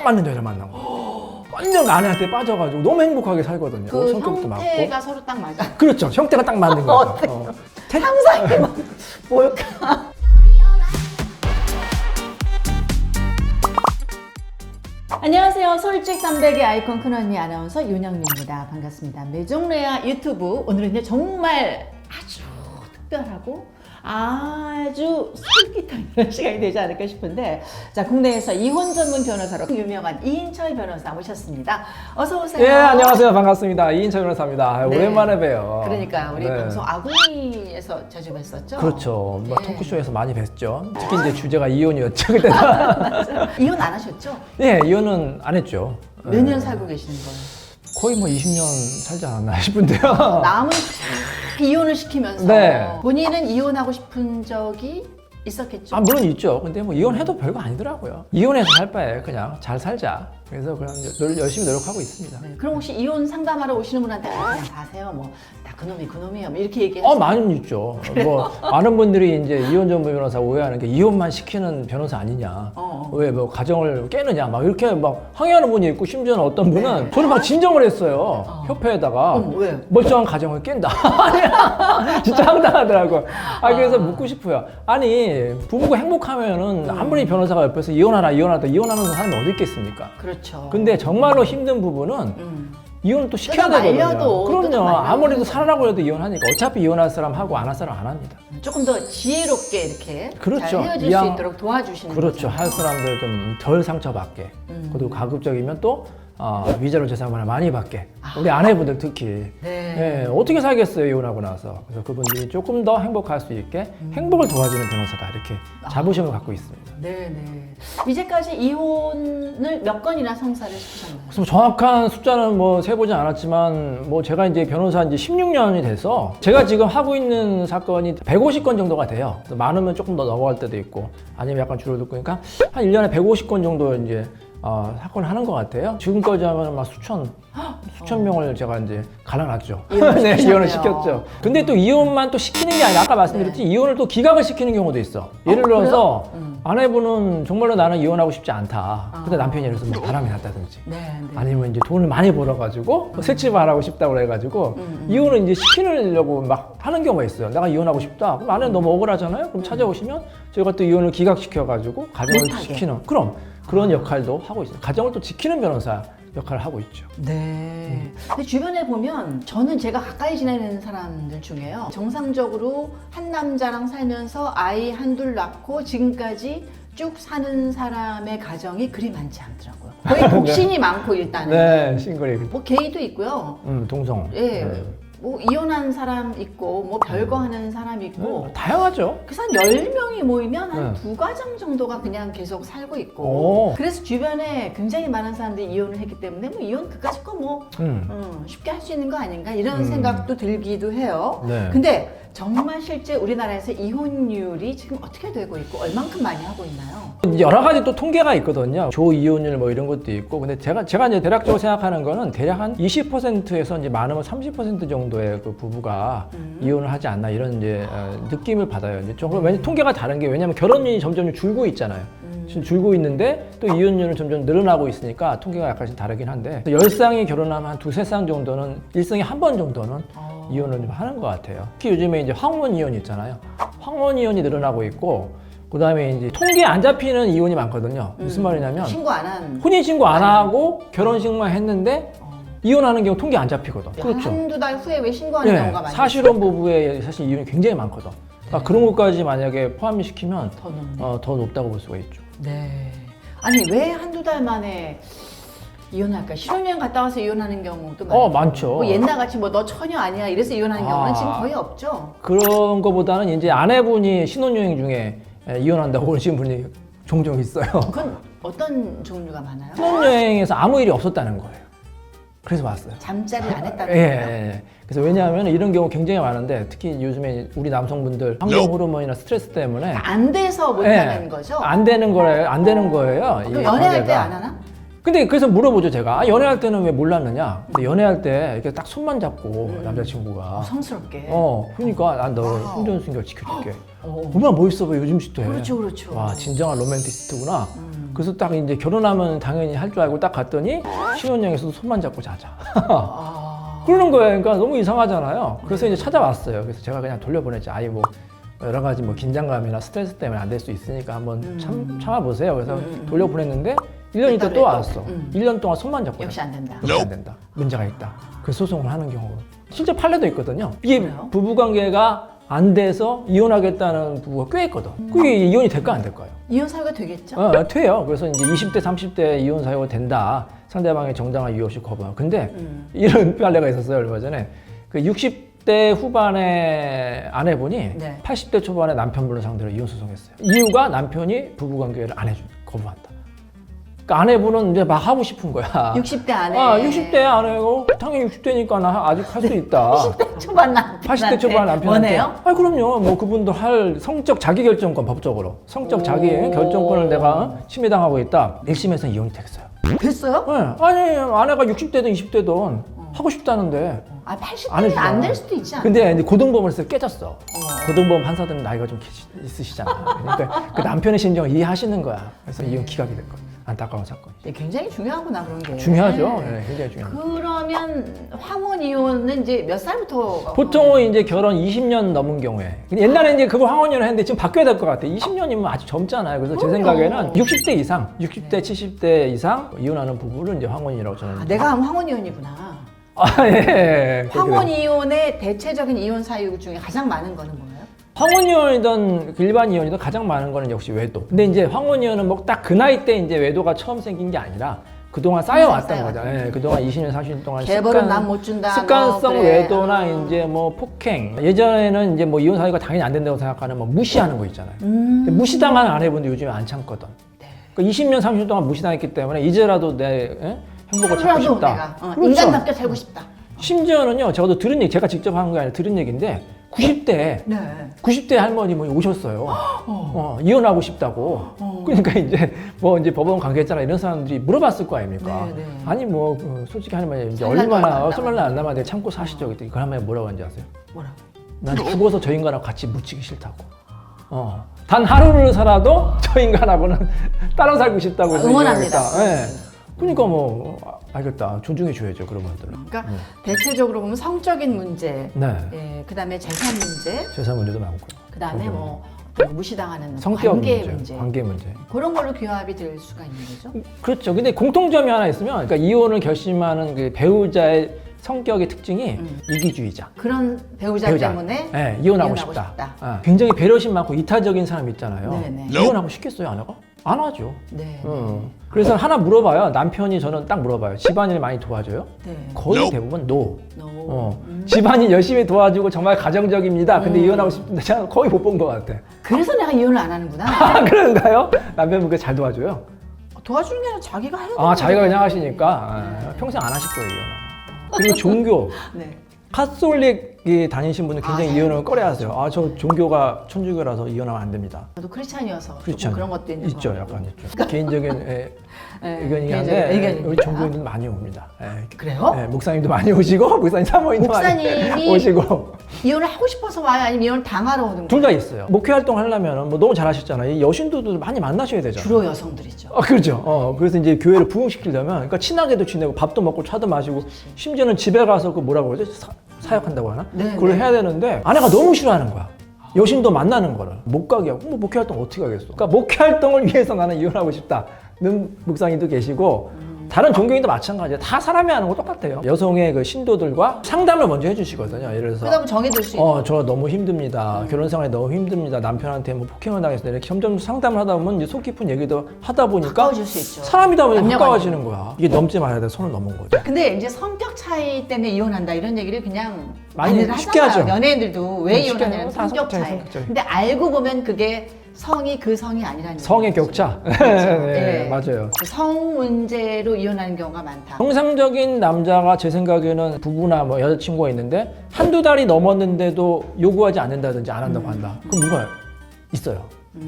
맞는 여자 만난 거. 완전 아내한테 빠져가지고 너무 행복하게 살거든요. 그 성격도 형태가 맞고. 서로 딱 맞아. 그렇죠. 형태가 딱 맞는 거죠. 상상이 막 뭘까? 안녕하세요. 솔직 담백의 아이콘 큰언니 아나운서 윤영미입니다. 반갑습니다. 매종레아 유튜브 오늘은요 정말 아주 특별하고 아주 솔깃한 그런 시간이 되지 않을까 싶은데, 자, 국내에서 이혼 전문 변호사로 유명한 이인철 변호사 모셨습니다. 어서 오세요. 예, 안녕하세요. 반갑습니다. 이인철 변호사입니다. 네. 오랜만에 봬요. 그러니까 우리 네. 방송 아궁이에서 자주 뵀었죠. 그렇죠. 뭐 네. 토크쇼에서 많이 뵀죠. 특히 이제 주제가 이혼이었죠. 그때. 이혼 안 하셨죠? 예, 이혼은 안 했죠. 몇 년 살고 계시는 거예요? 거의 뭐 20년 살지 않았나 싶은데요. 남은 이혼을 시키면서 네. 본인은 이혼하고 싶은 적이 있었겠죠? 아, 물론 있죠. 근데 뭐 이혼해도 별거 아니더라고요. 이혼해서 살 바에 그냥 잘 살자. 그래서 그냥 열심히 노력하고 있습니다. 네. 그럼 혹시 이혼 상담하러 오시는 분한테 그냥 가세요. 뭐 나 그놈이야. 뭐 이렇게 얘기하세요. 많이 있죠. 뭐 많은 분들이 이제 이혼 전문 변호사 오해하는 게 이혼만 시키는 변호사 아니냐. 왜 뭐 가정을 깨느냐. 막 이렇게 막 항의하는 분이 있고, 심지어는 어떤 분은 저는 막 진정을 했어요. 협회에다가 왜? 멀쩡한 가정을 깬다. 진짜 황당하더라고. 그래서 묻고 싶어요. 아니, 부부가 행복하면은 아무리 변호사가 옆에서 이혼하는 사람이 어디 있겠습니까? 그렇죠. 근데 정말로 힘든 부부는 이혼을 또 시켜야 뜯어 되거든요. 말려도, 뜯어 그럼요. 말려도. 아무래도 살아라고 해도 이혼하니까 어차피 이혼할 사람 하고 안 할 사람 안 합니다. 조금 더 지혜롭게 이렇게 그렇죠. 잘 헤어질 수 있도록 도와주시는 그렇죠. 거죠. 할 사람들 좀 덜 상처받게. 그리고 가급적이면 또 위자료 재산을 많이 받게. 우리 아내분들 특히. 네. 예, 어떻게 살겠어요, 이혼하고 나서. 그래서 그분들이 조금 더 행복할 수 있게 행복을 도와주는 변호사다, 이렇게 자부심을 갖고 있습니다. 네네. 이제까지 이혼을 몇 건이나 성사를 시키셨나요? 그래서 정확한 숫자는 뭐 세보지 않았지만, 뭐 제가 이제 변호사 이제 16년이 돼서 제가 지금 하고 있는 사건이 150건 정도가 돼요. 많으면 조금 더 넘어갈 때도 있고, 아니면 약간 줄어들고, 그러니까 한 1년에 150건 정도 이제 사건을 하는 것 같아요. 지금까지 하면 막 수천 명을 제가 이제 갈아놨죠. 네, 이혼을 시켰죠. 근데 또 이혼만 또 시키는 게 아니라, 아까 말씀드렸지, 이혼을 또 기각을 시키는 경우도 있어. 예를 들어서 아내분은 정말로 나는 이혼하고 싶지 않다. 근데 남편이 예를 들어서 뭐 바람이 났다든지. 네. 아니면 이제 돈을 많이 벌어가지고 색칠 안 하고 싶다고 그래가지고 이혼을 이제 시키려고 막 하는 경우가 있어요. 내가 이혼하고 싶다. 그럼 아내는 너무 억울하잖아요. 그럼 찾아오시면 저희가 또 이혼을 기각시켜가지고 가정을 못하게. 지키는 그런 역할도 하고 있어요. 가정을 또 지키는 변호사 역할을 하고 있죠. 네. 근데 주변에 보면 저는 제가 가까이 지내는 사람들 중에요. 정상적으로 한 남자랑 살면서 아이 한둘 낳고 지금까지 쭉 사는 사람의 가정이 그리 많지 않더라고요. 거의 독신이 많고 일단은. 네, 싱글이. 뭐 게이도 있고요. 동성. 예. 네. 뭐 이혼한 사람 있고 뭐 별거 하는 사람 있고 다양하죠. 그래서 한 10명이 모이면 한 네. 두 가정 정도가 그냥 계속 살고 있고 오. 그래서 주변에 굉장히 많은 사람들이 이혼을 했기 때문에 뭐 이혼 그까짓 거 뭐 쉽게 할 수 있는 거 아닌가 이런 생각도 들기도 해요. 네. 근데 정말 실제 우리나라에서 이혼율이 지금 어떻게 되고 있고 얼만큼 많이 하고 있나요? 여러 가지 또 통계가 있거든요. 조이혼율 뭐 이런 것도 있고. 근데 제가 이제 대략적으로 생각하는 거는 대략 한 20%에서 이제 많으면 30% 정도의 그 부부가 이혼을 하지 않나 이런 이제 느낌을 받아요. 이제 조금 왜냐 통계가 다른 게 왜냐면 결혼율이 점점 줄고 있잖아요. 지금 줄고 있는데 또 이혼율은 점점 늘어나고 있으니까 통계가 약간씩 다르긴 한데 10쌍이 결혼하면 한 두세 쌍 정도는 일생에 한 번 정도는 이혼을 좀 하는 것 같아요. 특히 요즘에 이제 황혼 이혼 있잖아요. 황혼 이혼이 늘어나고 있고 그다음에 이제 통계에 안 잡히는 이혼이 많거든요. 무슨 말이냐면 신고 안 한 혼인 신고 안 하고 결혼식만 했는데 이혼하는 경우 통계 안 잡히거든. 그렇죠. 한두 달 후에 왜 신고하는 경우가 많이 사실혼 부부의 사실 이혼이 굉장히 많거든. 그러니까 그런 것까지 만약에 포함시키면 더 높네. 더 높다고 볼 수가 있죠. 네. 아니 왜 한두 달 만에 이혼할까? 신혼여행 갔다 와서 이혼하는 경우도 많고 많죠. 뭐 옛날같이 뭐 너 처녀 아니야 이래서 이혼하는 경우는 지금 거의 없죠. 그런 거보다는 이제 아내분이 신혼여행 중에 이혼한다고 그러시는 분이 종종 있어요. 그건 어떤 종류가 많아요? 신혼여행에서 아무 일이 없었다는 거예요. 그래서 왔어요. 잠자리를 안 했다는 예, 거예요? 예. 그래서 왜냐하면 이런 경우 굉장히 많은데 특히 요즘에 우리 남성분들 환경 호르몬이나 스트레스 때문에 안 돼서 못 예, 하는 거죠? 안 되는 거예요. 안 되는 거예요. 그럼 이 연애할 때 관계가. 안 하나? 근데 그래서 물어보죠 제가. 연애할 때는 왜 몰랐느냐? 근데 연애할 때 이렇게 딱 손만 잡고 남자친구가 성스럽게. 그러니까 너 운전순결 지켜줄게. 얼마나 멋있어 보여 요즘 시대에. 그렇죠, 그렇죠. 와 진정한 로맨티스트구나. 그래서 딱 이제 결혼하면 당연히 할 줄 알고 딱 갔더니 신혼여행에서도 손만 잡고 자자. 그러는 거예요. 그러니까 너무 이상하잖아요. 그래서 이제 찾아왔어요. 그래서 제가 그냥 돌려보냈지. 아이 뭐 여러 가지 뭐 긴장감이나 스트레스 때문에 안 될 수 있으니까 한번 참아보세요. 그래서 돌려보냈는데 1년 있다 또 왔어. 1년 동안 손만 잡고 역시 안 된다. 역시 안 된다. 문제가 있다. 그래서 소송을 하는 경우가 실제 판례도 있거든요. 이게 그래요? 부부관계가 안 돼서 이혼하겠다는 부부가 꽤 있거든. 그게 이혼이 될까 안 될까요? 이혼 사유가 되겠죠? 돼요. 그래서 이제 20대, 30대 이혼 사유가 된다. 상대방의 정당한 이유 없이 거부하. 근데 이런 판례가 있었어요. 얼마 전에 그 60대 후반의 아내분이 네. 80대 초반의 남편분을 상대로 이혼 소송했어요. 이유가 남편이 부부관계를 안 해준, 거부한다. 그러니까 아내분은 이제 막 하고 싶은 거야. 60대 안에. 60대 아내고 당연히 60대니까 나 아직 할 수 있다. 80대 초반 남편한테 80대 초반 남편한테. 원해요? 그럼요. 뭐 그분도 할 성적 자기결정권 법적으로 성적 자기결정권을 내가 침해당하고 있다. 1심에서 이혼이 됐어요. 됐어요? 네. 아니 아내가 60대든 20대든 하고 싶다는데 아 안 80대는 해주잖아. 안 될 수도 있지 않아요? 근데 이제 고등법원에서 깨졌어. 고등법원 판사들은 나이가 좀 있으시잖아. 그러니까 그 남편의 심정을 이해하시는 거야. 그래서 이혼 기각이 된 거야. 안타까운 사건이죠. 네, 굉장히 중요하구나 그런 게. 중요하죠. 네. 네, 굉장히 중요합니다. 그러면 황혼 이혼은 이제 몇 살부터? 보통은 이제 결혼 20년 넘은 경우에 근데 옛날에 이제 그거 황혼이혼을 했는데 지금 바뀌어야 될 것 같아. 20년이면 아직 젊잖아요. 그래서 제 그럼요. 생각에는 60대 이상, 60대, 70대 이상 이혼하는 부부를 이제 황혼이라고 저는. 아, 내가 하면 황혼 이혼이구나. 예. 황혼 이혼의 대체적인 이혼 사유 중에 가장 많은 거는 뭐예요? 황혼이혼이든 일반 이혼이든 가장 많은 거는 역시 외도. 근데 이제 황혼이혼은 뭐 딱 그 나이 때 이제 외도가 처음 생긴 게 아니라 그동안 쌓여왔던 거죠. 예, 그동안 20년, 30년 동안 개벌은 난 못 준다. 습관성 뭐, 그래. 외도나 이제 뭐 폭행. 예전에는 이제 뭐 이혼 사유가 당연히 안 된다고 생각하는 뭐 무시하는 거 있잖아요. 근데 무시당하는 아내분들 요즘에 안 참거든. 네. 그러니까 20년, 30년 동안 무시당했기 때문에 이제라도 내 행복을 찾고 하루라도 싶다. 내가 그렇죠. 인간답게 살고 싶다. 심지어는요, 저도 들은 얘기, 제가 직접 한 게 아니라 들은 얘기인데 90대 네. 90대 할머니 뭐 오셨어요. 이혼하고 싶다고. 그러니까 이제 뭐 이제 법원 관계자나 이런 사람들이 물어봤을 거 아닙니까? 네, 네. 아니 뭐 솔직히 할머니 이제 살날도 얼마나 안 얼마나 안 남았는데 참고 사시죠. 그때 그 할머니 뭐라고 하는지 아세요? 뭐라고? 난 죽어서 저 인간하고 같이 묻히기 싫다고. 단 하루를 살아도 저 인간하고는 따로 살고 싶다고 응원합니다. 네. 그러니까 뭐 알겠다. 존중해 줘야죠 그런 분들은. 그러니까 대체적으로 보면 성적인 문제, 네. 예, 그다음에 재산 문제, 재산 문제도 많고. 그다음에 뭐 무시당하는 성격 관계 문제, 문제. 관계 문제. 그런 걸로 규합이 될 수가 있는 거죠. 그렇죠. 근데 공통점이 하나 있으면, 그러니까 이혼을 결심하는 그 배우자의 성격의 특징이 이기주의자. 그런 배우자 때문에 네, 이혼하고 싶다. 굉장히 배려심 많고 이타적인 사람 있잖아요. 네네. 이혼하고 싶겠어요, 아내가? 안 하죠. 네. 그래서 하나 물어봐요. 남편이 저는 딱 물어봐요. 집안일 많이 도와줘요? 네. 거의 대부분 노. No. 집안일 열심히 도와주고 정말 가정적입니다. 근데 이혼하고 싶은데 제가 거의 못 본 것 같아. 그래서 내가 이혼을 안 하는구나. 그런가요? 남편분 그거 잘 도와줘요? 도와주는 게 아니라 자기가 해야 자기가 그냥 하시니까 평생 안 하실 거예요, 이혼은. 그리고 종교. 네. 카톨릭이 다니신 분은 굉장히 네. 이혼을 꺼려하세요. 저 종교가 천주교라서 이혼하면 안 됩니다. 저도 크리스찬이어서 그렇죠. 조금 그런 것도 있는 있죠, 것 약간 있죠. 개인적인 의견이긴 개인적인 한데 의견입니다. 우리 종교인들 많이 옵니다. 그래요? 네, 목사님도 많이 오시고 목사님 사모님도 많이 목사님이 오시고 이혼을 하고 싶어서 와요? 아니면 이혼을 당하러 오는 둘 거예요? 다 있어요. 목회 활동 하려면 뭐 너무 잘하셨잖아요. 이 여신도도 많이 만나셔야 되잖아요. 주로 여성들이죠. 그렇죠. 그래서 이제 교회를 부흥시키려면, 그러니까 친하게도 지내고 밥도 먹고 차도 마시고 심지어는 집에 가서 그 뭐라고 그러죠? 사역한다고 하나? 네, 그걸 네. 해야 되는데 아내가 너무 싫어하는 거야. 여신도 만나는 거를 못 가게 하고 뭐 목회 활동 어떻게 하겠어? 그러니까 목회 활동을 위해서 나는 이혼하고 싶다는 목사님도 계시고 다른 종교인도 마찬가지예요. 다 사람이 하는 거 똑같아요. 여성의 그 신도들과 상담을 먼저 해주시거든요. 예를 들어서 그다음 정해둘 수 있는. 저 너무 힘듭니다. 결혼 생활이 너무 힘듭니다. 남편한테 뭐 폭행을 당했어요. 이렇게 점점 상담을 하다 보면 이제 속 깊은 얘기도 하다 보니까 가까워질 수 있죠. 사람이다 보니 남녀 가까워지는 거야. 이게 넘지 말아야 돼. 손을 넘은 거죠. 근데 이제 성격 차이 때문에 이혼한다 이런 얘기를 그냥 많이 많이들 쉽게 하잖아요. 하죠. 연예인들도 왜 쉽게 이혼하냐면 하죠. 다 성격 차이. 성격 차이. 근데 알고 보면 그게 성이 그 성이 아니라는 성의 거죠. 격차. 그렇죠. 네, 네. 맞아요. 성 문제로 이혼하는 경우가 많다. 정상적인 남자가 제 생각에는 부부나 뭐 여자친구가 있는데 한두 달이 넘었는데도 요구하지 않는다든지 안 한다고 한다. 그럼 뭐가 있어요.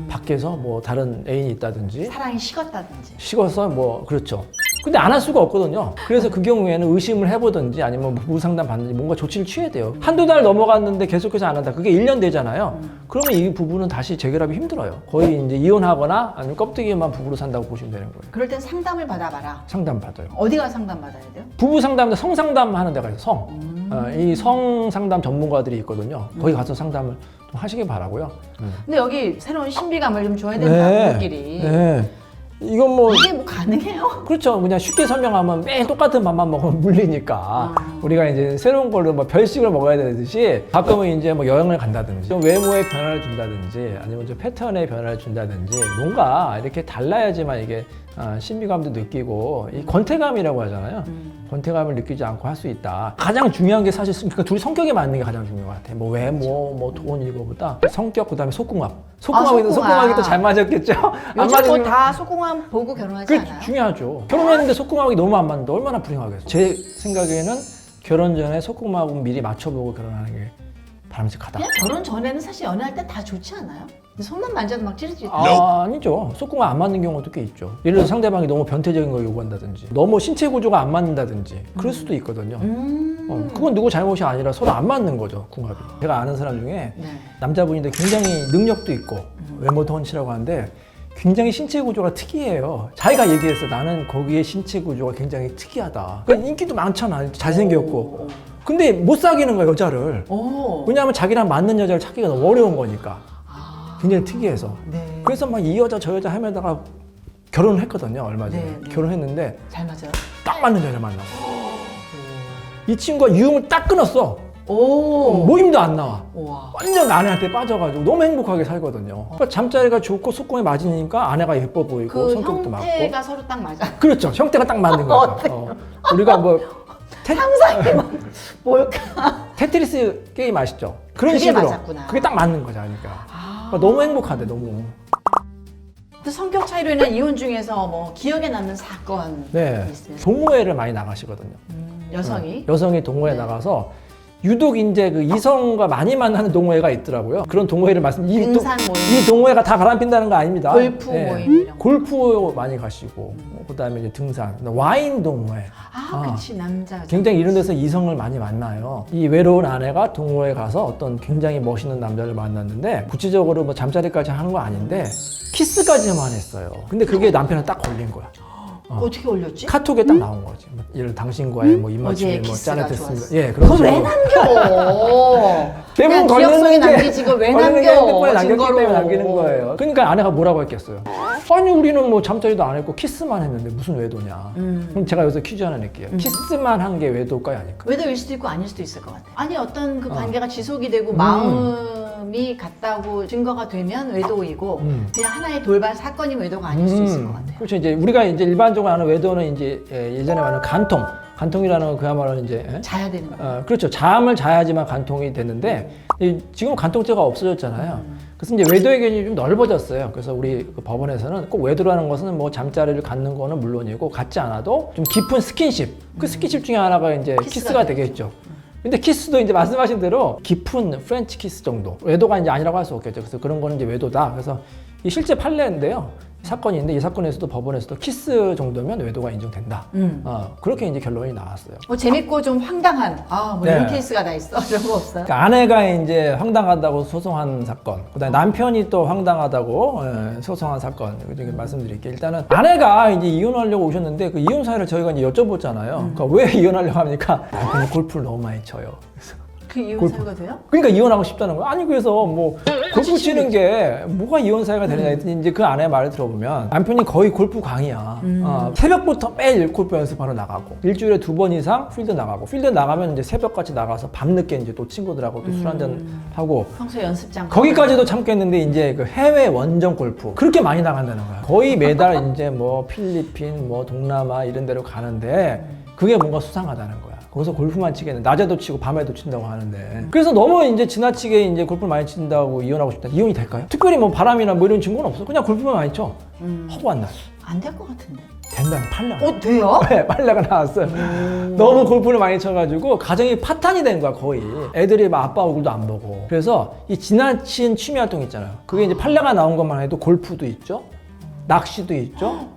밖에서 뭐 다른 애인이 있다든지 사랑이 식었다든지. 식어서 뭐 그렇죠. 근데 안 할 수가 없거든요. 그래서 그 경우에는 의심을 해보든지 아니면 뭐 부부 상담 받는지 뭔가 조치를 취해야 돼요. 한두 달 넘어갔는데 계속해서 안 한다. 그게 1년 되잖아요. 그러면 이 부부는 다시 재결합이 힘들어요. 거의 이제 이혼하거나 아니면 껍데기만 부부로 산다고 보시면 되는 거예요. 그럴 땐 상담을 받아봐라. 상담 받아요. 어디가 상담 받아야 돼요? 부부 상담도 성상담 하는 데가 있어요. 이 성상담 전문가들이 있거든요. 거기 가서 상담을 좀 하시길 바라고요. 근데 여기 새로운 신비감을 좀 줘야 된다, 부부끼리. 네. 이건 뭐 이게 뭐 가능해요? 그렇죠. 그냥 쉽게 설명하면 매일 똑같은 밥만 먹으면 물리니까 우리가 이제 새로운 걸로 뭐 별식을 먹어야 되듯이 가끔은 이제 뭐 여행을 간다든지 좀 외모의 변화를 준다든지 아니면 좀 패턴의 변화를 준다든지 뭔가 이렇게 달라야지만 이게 신비감도 느끼고 이 권태감이라고 하잖아요. 권태감을 느끼지 않고 할 수 있다. 가장 중요한 게 사실 그러니까 둘이 성격이 맞는 게 가장 중요한 것 같아요. 뭐 외모, 뭐 돈 이거보다 성격 그다음에 속궁합. 속궁합이 또 잘 맞았겠죠. 안 요즘 맞으면 뭐다 속궁합 보고 결혼하지 그게 않아요? 중요하죠. 결혼했는데 속궁합이 너무 안 맞는데 얼마나 불행하겠어요. 제 생각에는 결혼 전에 속궁합은 미리 맞춰보고 결혼하는 게 바람직하다. 그냥 결혼 전에는 사실 연애할 때 다 좋지 않아요? 근데 손만 만져도 막 찌릿찌릿. 아니죠. 속궁합 안 맞는 경우도 꽤 있죠. 예를 들어 상대방이 너무 변태적인 걸 요구한다든지 너무 신체 구조가 안 맞는다든지 그럴 수도 있거든요. 그건 누구 잘못이 아니라 서로 안 맞는 거죠, 궁합이. 제가 아는 사람 중에 네. 남자분인데 굉장히 능력도 있고 외모도 훤칠하고 하는데 굉장히 신체 구조가 특이해요. 자기가 얘기했어. 나는 거기에 신체 구조가 굉장히 특이하다. 그러니까 인기도 많잖아. 잘생겼고. 근데 못 사귀는 거야, 여자를. 왜냐하면 자기랑 맞는 여자를 찾기가 너무 어려운 거니까. 굉장히 특이해서. 네. 그래서 막 이 여자 저 여자 하면다가 결혼을 했거든요, 얼마 전에. 네, 네. 결혼했는데 잘 맞아요? 딱 맞는 여자 만나고. 이 친구가 유흥을 딱 끊었어. 오. 모임도 안 나와. 우와. 완전 아내한테 빠져가지고 너무 행복하게 살거든요. 그러니까 잠자리가 좋고 속궁이 맞으니까 아내가 예뻐 보이고 그 성격도 맞고. 형태가 서로 딱 맞아. 그렇죠. 형태가 딱 맞는 거죠. 우리가 뭐 상상이 막 뭘까? 테트리스 게임 아시죠? 그런 그게 식으로. 맞았구나. 그게 딱 맞는 거죠. 그러니까. 너무 행복하대, 너무. 또 성격 차이로 인한 이혼 중에서 뭐 기억에 남는 사건 네. 있으면 동호회를 많이 나가시거든요. 여성이 여성이 동호회 네. 나가서 유독 이제 그 이성과 많이 만나는 동호회가 있더라고요. 그런 동호회를 등산 모임. 이 동호회가 다 바람핀다는 거 아닙니다. 골프 모임 이런 거. 골프 많이 가시고 그다음에 이제 등산, 와인 동호회. 그치 남자 굉장히 이런 데서 이성을 많이 만나요. 이 외로운 아내가 동호회 가서 어떤 굉장히 멋있는 남자를 만났는데 구체적으로 뭐 잠자리까지 하는 거 아닌데 키스까지만 했어요. 근데 그게 남편한테 딱 걸린 거야. 어떻게 올렸지? 카톡에 딱 나온 거지. 뭐 예를 들어 당신과의 뭐 입맞춤이 어제 뭐 키스가 짠했습니다. 좋았어. 예, 그런 그걸 왜 식으로. 남겨? 대부분 그냥 기억 속에 걸리는 게 남기지 그걸 왜 걸리는 게 남겨? 핸드폰에 남겼기 증거로. 때문에 남기는 거예요. 그러니까 아내가 뭐라고 했겠어요. 아니 우리는 뭐 잠자리도 안 했고 키스만 했는데 무슨 외도냐. 그럼 제가 여기서 퀴즈 하나 낼게요. 키스만 한 게 외도일까요, 아닐까요? 외도일 수도 있고 아닐 수도 있을 것 같아. 아니 어떤 그 관계가 지속이 되고 마음이 같다고 증거가 되면 외도이고 그냥 하나의 돌발 사건이면 외도가 아닐 수 있을 것 같아요. 그렇죠. 이제 우리가 이제 일반적으로 아는 외도는 이제 예전에 말하는 간통이라는 건 그야말로 이제 자야 되는 거예요. 그렇죠. 잠을 자야지만 간통이 되는데 지금 간통죄가 없어졌잖아요. 그래서 이제 외도의 개념이 좀 넓어졌어요. 그래서 우리 그 법원에서는 꼭 외도라는 것은 뭐 잠자리를 갖는 거는 물론이고 갖지 않아도 좀 깊은 스킨십. 그 스킨십 중에 하나가 이제 키스가 되겠죠. 근데 키스도 이제 말씀하신 대로 깊은 프렌치 키스 정도. 외도가 이제 아니라고 할 수 없겠죠. 그래서 그런 거는 이제 외도다. 그래서 이 실제 판례인데요. 사건인데 이 사건에서도 법원에서도 키스 정도면 외도가 인정된다. 그렇게 이제 결론이 나왔어요. 재밌고 좀 황당한 뭐 이런 네. 케이스가 다 있어. 이런 거 없어요? 그러니까 아내가 이제 황당하다고 소송한 사건, 그다음에 남편이 또 황당하다고 소송한 사건 이렇게 말씀드릴게요. 일단은 아내가 이제 이혼하려고 오셨는데 그 이혼 사유를 저희가 이제 여쭤봤잖아요. 그러니까 왜 이혼하려고 합니까? 남편이 골프를 너무 많이 쳐요. 그래서 그 이혼 골프. 사유가 돼요? 그러니까 이혼하고 싶다는 거야. 아니 그래서 뭐 골프 치는 게 뭐가 이혼 사유가 되느냐 했더니 이제 그 아내의 말을 들어보면 남편이 거의 골프 광이야. 새벽부터 매일 골프 연습하러 나가고 일주일에 2번 이상 필드 나가고 필드 나가면 이제 새벽까지 나가서 밤늦게 이제 또 친구들하고 또 술 한잔 하고 평소 연습장 거기까지도 참겠는데 이제 그 해외 원정 골프 그렇게 많이 나간다는 거야. 거의 매달 이제 뭐 필리핀, 뭐 동남아 이런 데로 가는데 그게 뭔가 수상하다는 거야. 거기서 골프만 치겠는데 낮에도 치고 밤에도 친다고 하는데 그래서 너무 이제 지나치게 이제 골프를 많이 친다고 이혼하고 싶다. 이혼이 될까요? 특별히 뭐 바람이나 뭐 이런 증거는 없어. 그냥 골프만 많이 쳐. 허구 안 났어. 안 될 것 같은데. 된다는 판례가. 돼요? 네, 판례가 나왔어요. 너무 골프를 많이 쳐가지고 가정이 파탄이 된 거야 거의. 애들이 막 아빠 얼굴도 안 보고. 그래서 이 지나친 취미 활동 있잖아요. 그게 이제 판례가 나온 것만 해도 골프도 있죠. 낚시도 있죠.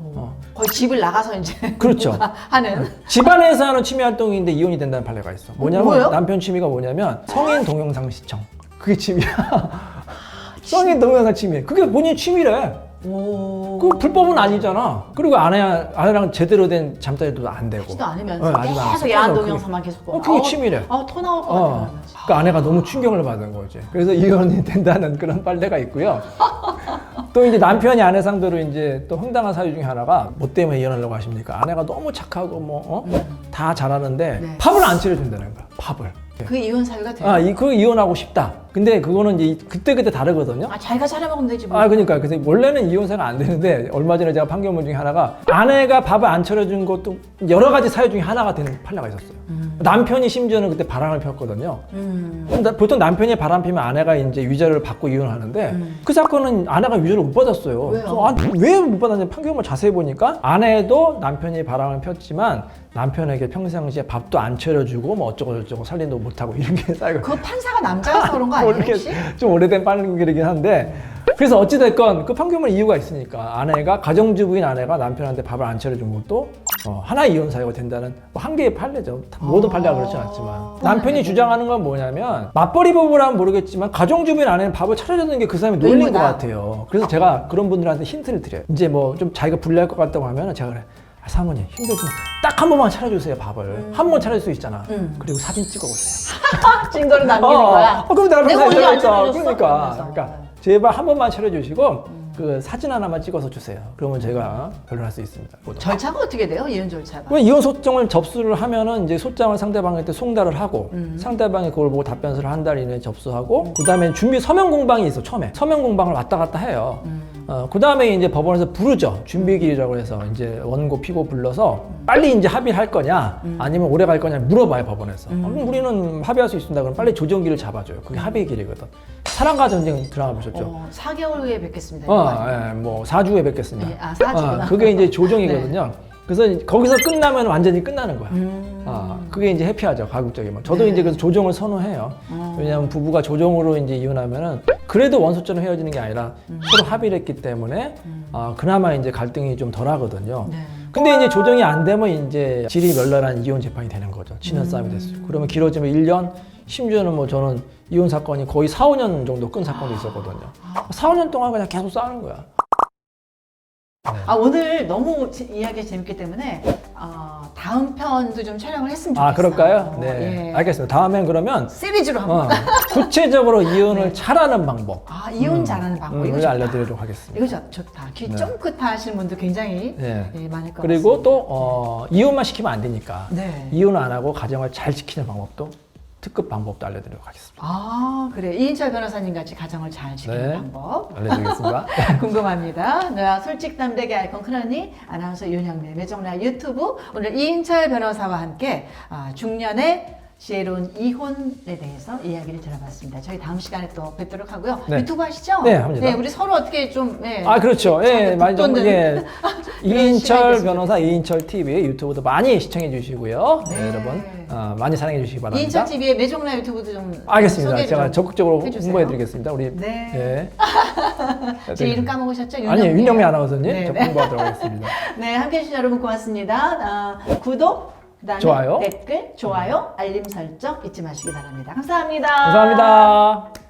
거의 집을 나가서 이제 그렇죠. 하는. 집안에서 하는 취미 활동인데 이혼이 된다는 판례가 있어. 뭐냐면 뭐예요? 남편 취미가 뭐냐면 성인 동영상 시청. 그게 취미야. 성인 동영상 취미. 그게 본인 취미래. 오. 그 불법은 아니잖아. 그리고 아내랑 제대로 된 잠자리도 안 되고. 하지도 않으면서 아직도 안 계속 했어. 야한 그게- 동영상만 계속 보고. 그게 취미래. 토 나올 것 같아요. 그 아내가 너무 충격을 받은 거지. 그래서 이혼이 된다는 그런 판례가 있고요. 또 이제 남편이 아내 상대로 이제 또 황당한 사유 중에 하나가 뭐 때문에 이혼하려고 하십니까? 아내가 너무 착하고 다 잘하는데 네. 밥을 안 차려준다는 거야. 밥을. 그 이혼 사유가 돼요. 그 이혼하고 싶다. 근데 그거는 이제 그때 다르거든요. 자기가 차려 먹으면 되지 뭐. 그러니까 그래서 원래는 이혼사가 안 되는데 얼마 전에 제가 판결문 중에 하나가 아내가 밥을 안 차려준 것도 여러 가지 사유 중에 하나가 되는 판례가 있었어요. 남편이 심지어는 그때 바람을 폈거든요. 보통 남편이 바람 피면 아내가 이제 위자료를 받고 이혼하는데 그 사건은 아내가 위자료를 못 받았어요. 왜요? 그래서 왜 못 받았는지 판결문 자세히 보니까 아내도 남편이 바람을 폈지만 남편에게 평상시에 밥도 안 차려주고 뭐 어쩌고 저쩌고 살림도 못하고 이런 게 쌓이고 그 판사가 남자라서 그런 거 아니에요 혹시? 좀 오래된 판결이긴 한데 그래서 어찌됐건 그 판결문 이유가 있으니까 아내가 가정주부인 아내가 남편한테 밥을 안 차려준 것도 하나의 이혼 사유가 된다는 한 개의 판례죠. 모든 판례가 그렇지 않지만 남편이 주장하는 건 뭐냐면 맞벌이 부부라면 모르겠지만 가정주부인 아내는 밥을 차려주는 게 그 사람이 놀린 것 의무다. 같아요. 그래서 제가 그런 분들한테 힌트를 드려요. 이제 뭐 좀 자기가 불리할 것 같다고 하면 제가 그래. 사모님 힘들지만 딱 한 번만 차려주세요 밥을. 한 번 차려줄 수 있잖아. 그리고 사진 찍어보세요. 증거를 남기는 거야. 그럼 내가 내가 언제 안 살아있다. 차려줬어? 그러니까 제발 한 번만 차려주시고 그 사진 하나만 찍어서 주세요. 그러면 제가 변론할 수 있습니다. 절차가 어떻게 돼요? 이혼 절차가? 그럼 이혼 소송을 접수를 하면은 이제 소장을 상대방한테 송달을 하고 상대방이 그걸 보고 답변서를 한 달 이내에 접수하고 그다음에 준비 서면 공방이 있어. 처음에 서면 공방을 왔다 갔다 해요. 그다음에 이제 법원에서 부르죠. 준비기일이라고 해서 이제 원고 피고 불러서 빨리 이제 합의를 할 거냐 아니면 오래 갈 거냐 물어봐요 법원에서. 그럼 우리는 합의할 수 있습니다. 그럼 빨리 조정기를 잡아줘요. 그게 합의기일이거든. 사랑과 전쟁 드라마 보셨죠? 4개월 후에 뵙겠습니다. 뭐 4주 후에 뵙겠습니다. 4주구나. 그게 이제 조정이거든요. 그래서 거기서 끝나면 완전히 끝나는 거야. 그게 이제 해피하죠, 가급적이면. 저도 이제 그래서 조정을 선호해요. 왜냐하면 부부가 조정으로 이제 이혼하면은 그래도 원수처럼 헤어지는 게 아니라 서로 합의를 했기 때문에 그나마 이제 갈등이 좀 덜 하거든요. 네. 근데 이제 조정이 안 되면 이제 질이 멸렬한 이혼 재판이 되는 거죠. 친연 싸움이 됐어요. 그러면 길어지면 1년, 심지어는 뭐 저는 이혼 사건이 거의 4, 5년 정도 끈 사건도 있었거든요. 4, 5년 동안 그냥 계속 싸우는 거야. 오늘 너무 이야기 재밌기 때문에 다음 편도 좀 촬영을 했으면 좋겠어요. 그럴까요? 네. 예. 알겠습니다. 다음엔 그러면 시리즈로 한번. 구체적으로 이혼을 잘하는 방법. 이혼 잘하는 방법. 이거 를 좋다. 알려드리도록 하겠습니다. 이거 좋다. 귀 쫑긋 하시는 분도 굉장히 많을 것 그리고 같습니다. 또 이혼만 시키면 안 되니까 네. 이혼 안 하고 가정을 잘 지키는 방법도 특급 방법도 알려드리도록 하겠습니다. 그래. 이인철 변호사님 같이 가정을 잘 지키는 네. 방법. 알려드리겠습니다. 궁금합니다. 네, 솔직담백의 아이콘 큰언니 아나운서 윤영미 매정라 유튜브 오늘 이인철 변호사와 함께 중년의 지혜로운 이혼에 대해서 이야기를 들어봤습니다. 저희 다음 시간에 또 뵙도록 하고요. 네. 유튜브 하시죠? 네, 합니다. 네, 우리 서로 어떻게 좀 그렇죠. 많이 좀 북돋는 이인철 변호사 이인철 TV 유튜브도 많이 시청해 주시고요. 네. 여러분 많이 사랑해 주시기 바랍니다. 이인철 TV의 매정라 유튜브도 좀 알겠습니다. 소개를 제가 좀 적극적으로 해주세요. 홍보해 드리겠습니다. 우리 네. 예. 제 이름 까먹으셨죠? 윤영미 아나운서님 네, 적극 홍보하도록 하겠습니다. 네, 함께해 주신 여러분 고맙습니다. 구독, 그다음에 좋아요. 댓글, 좋아요, 알림 설정 잊지 마시기 바랍니다. 감사합니다. 감사합니다.